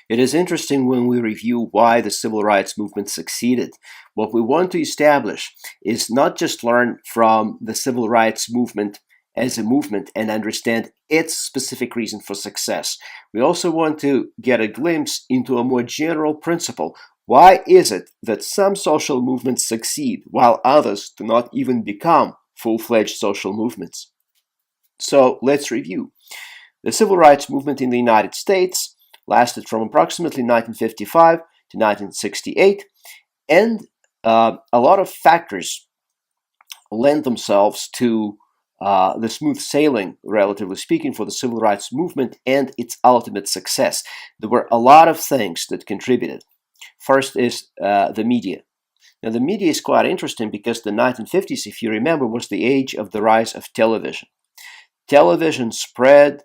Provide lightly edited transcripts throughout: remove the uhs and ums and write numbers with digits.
It is interesting when we review why the civil rights movement succeeded. What we want to establish is not just learn from the civil rights movement as a movement and understand its specific reason for success. We also want to get a glimpse into a more general principle. Why is it that some social movements succeed while others do not even become full-fledged social movements? So let's review. The civil rights movement in the United States lasted from approximately 1955 to 1968, and a lot of factors lend themselves to the smooth sailing, relatively speaking, for the civil rights movement and its ultimate success. There were a lot of things that contributed. First is the media. Now, the media is quite interesting because the 1950s, if you remember, was the age of the rise of television. Television spread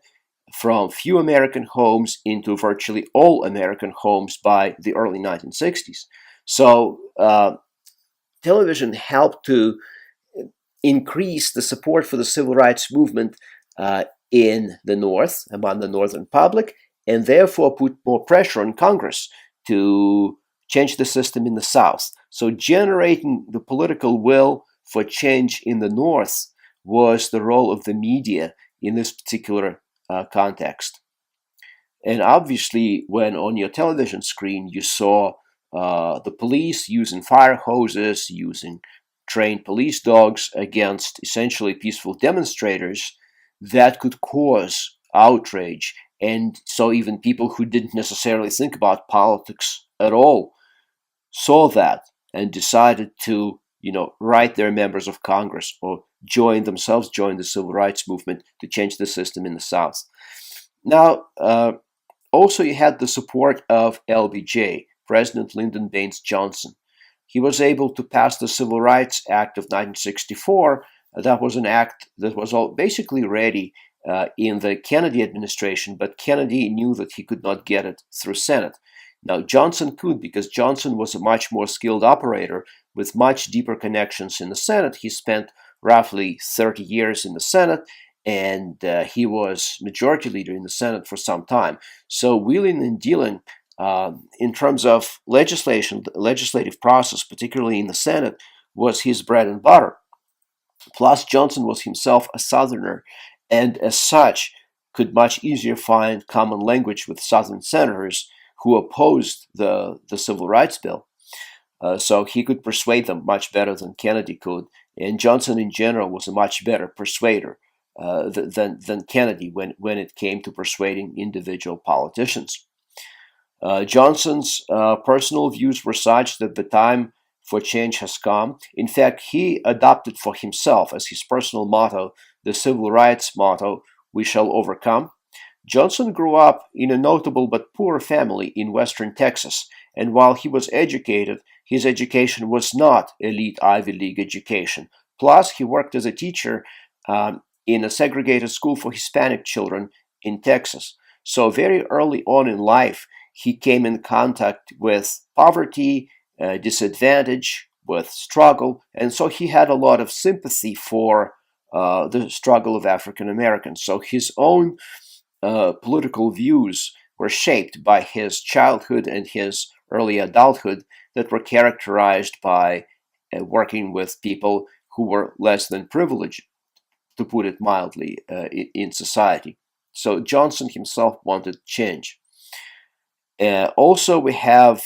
from few American homes into virtually all American homes by the early 1960s. So television helped to increase the support for the civil rights movement in the North, among the Northern public, and therefore put more pressure on Congress to change the system in the South. So generating the political will for change in the North was the role of the media in this particular context. And obviously, when on your television screen you saw the police using fire hoses, using trained police dogs against essentially peaceful demonstrators, that could cause outrage. And so even people who didn't necessarily think about politics at all saw that and decided to, write their members of Congress or join the civil rights movement to change the system in the South. Now, also you had the support of LBJ, President Lyndon Baines Johnson. He was able to pass the Civil Rights Act of 1964. That was an act that was basically ready in the Kennedy administration, but Kennedy knew that he could not get it through Senate. Now, Johnson could, because Johnson was a much more skilled operator with much deeper connections in the Senate. He spent roughly 30 years in the Senate, and he was majority leader in the Senate for some time. So wheeling and dealing in terms of legislative process, particularly in the Senate, was his bread and butter. Plus, Johnson was himself a Southerner, and as such, could much easier find common language with Southern senators who opposed the Civil Rights Bill. So he could persuade them much better than Kennedy could. And Johnson, in general, was a much better persuader than Kennedy when it came to persuading individual politicians. Johnson's personal views were such that the time for change has come. In fact, he adopted for himself as his personal motto the civil rights motto, "We shall overcome." Johnson grew up in a notable but poor family in western Texas, and while he was educated, his education was not elite Ivy League education. Plus, he worked as a teacher in a segregated school for Hispanic children in Texas. So very early on in life, he came in contact with poverty, disadvantage, with struggle, and so he had a lot of sympathy for the struggle of African Americans. So his own political views were shaped by his childhood and his early adulthood that were characterized by working with people who were less than privileged, to put it mildly, in society. So Johnson himself wanted change. Also, we have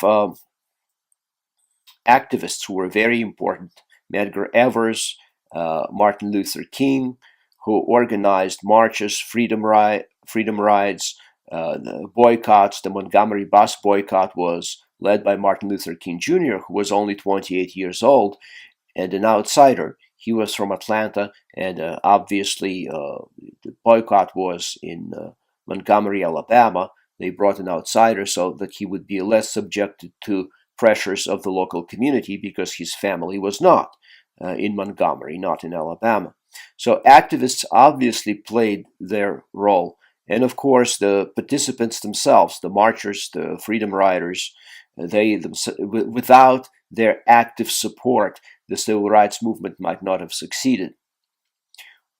activists who were very important: Medgar Evers, Martin Luther King, who organized marches, freedom rides, the boycotts. The Montgomery bus boycott was led by Martin Luther King Jr., who was only 28 years old and an outsider. He was from Atlanta, and obviously the boycott was in Montgomery, Alabama. They brought an outsider so that he would be less subjected to pressures of the local community because his family was not in Montgomery, not in Alabama. So activists obviously played their role. And of course, the participants themselves, the marchers, the freedom riders, without their active support, the civil rights movement might not have succeeded.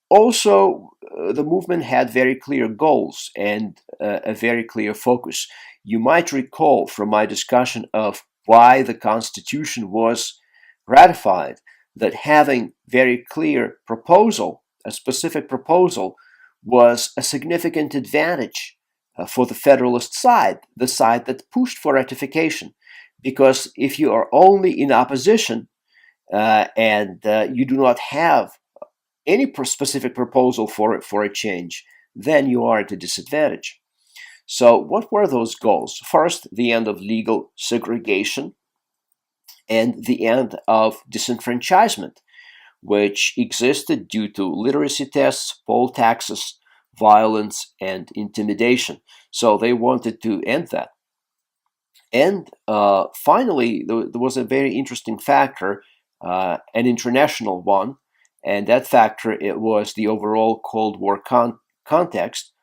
Also, the movement had very clear goals and a very clear focus. you might recall from my discussion of why the Constitution was ratified that having very clear proposal, a specific proposal, was a significant advantage for the Federalist side, the side that pushed for ratification. Because if you are only in opposition and you do not have any specific proposal for a change, then you are at a disadvantage. So, what were those goals? First, the end of legal segregation and the end of disenfranchisement, which existed due to literacy tests, poll taxes, violence, and intimidation. So, they wanted to end that. And finally, there was a very interesting factor, an international one, and that factor it was the overall Cold War context,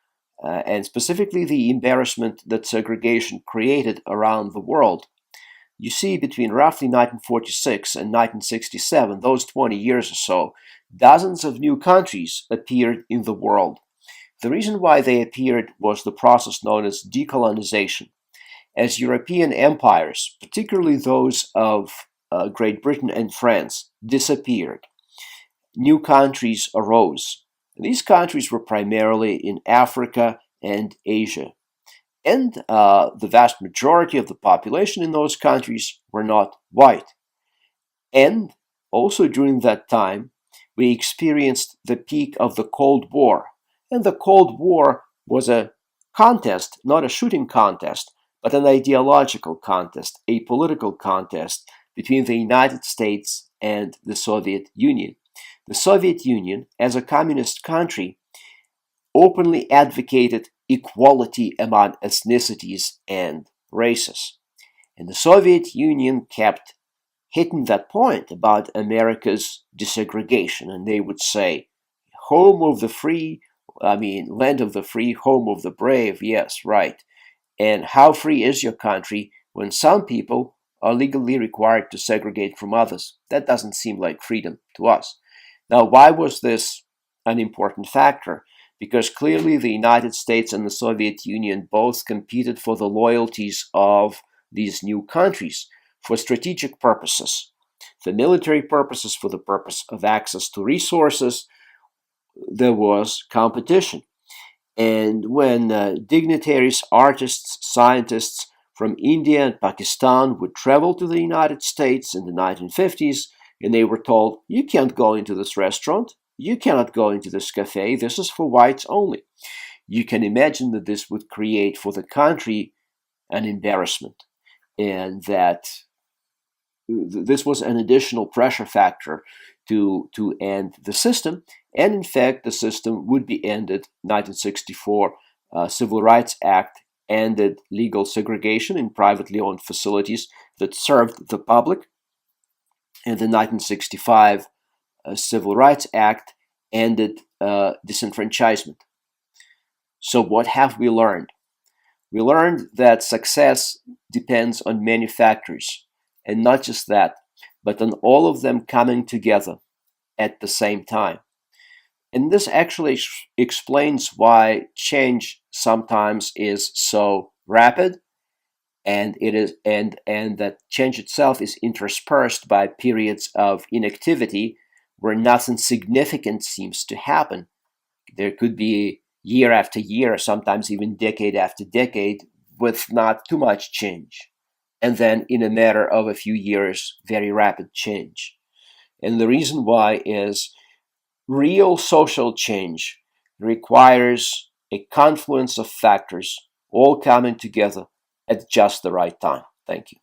and specifically the embarrassment that segregation created around the world. You see, between roughly 1946 and 1967, those 20 years or so, dozens of new countries appeared in the world. The reason why they appeared was the process known as decolonization. As European empires, particularly those of Great Britain and France, disappeared, new countries arose. These countries were primarily in Africa and Asia. And the vast majority of the population in those countries were not white. And also during that time, we experienced the peak of the Cold War. And the Cold War was a contest, not a shooting contest, but an ideological contest, a political contest between the United States and the Soviet Union. The Soviet Union, as a communist country, openly advocated equality among ethnicities and races. And the Soviet Union kept hitting that point about America's desegregation, and they would say, home of the free, land of the free, home of the brave, yes, right. And how free is your country when some people are legally required to segregate from others? That doesn't seem like freedom to us. Now, why was this an important factor? Because clearly the United States and the Soviet Union both competed for the loyalties of these new countries for strategic purposes, for military purposes, for the purpose of access to resources. There was competition. And when dignitaries, artists, scientists from India and Pakistan would travel to the United States in the 1950s, and they were told, you can't go into this restaurant, you cannot go into this cafe, this is for whites only. You can imagine that this would create for the country an embarrassment, and that this was an additional pressure factor to end the system. And in fact, the system would be ended. 1964 Civil Rights Act ended legal segregation in privately owned facilities that served the public. And the 1965 Civil Rights Act ended disenfranchisement. So what have we learned? We learned that success depends on many factors, and not just that, but on all of them coming together at the same time. And this actually explains why change sometimes is so rapid, and that change itself is interspersed by periods of inactivity where nothing significant seems to happen. There could be year after year, sometimes even decade after decade, with not too much change. And then in a matter of a few years, very rapid change. And the reason why is real social change requires a confluence of factors all coming together at just the right time. Thank you.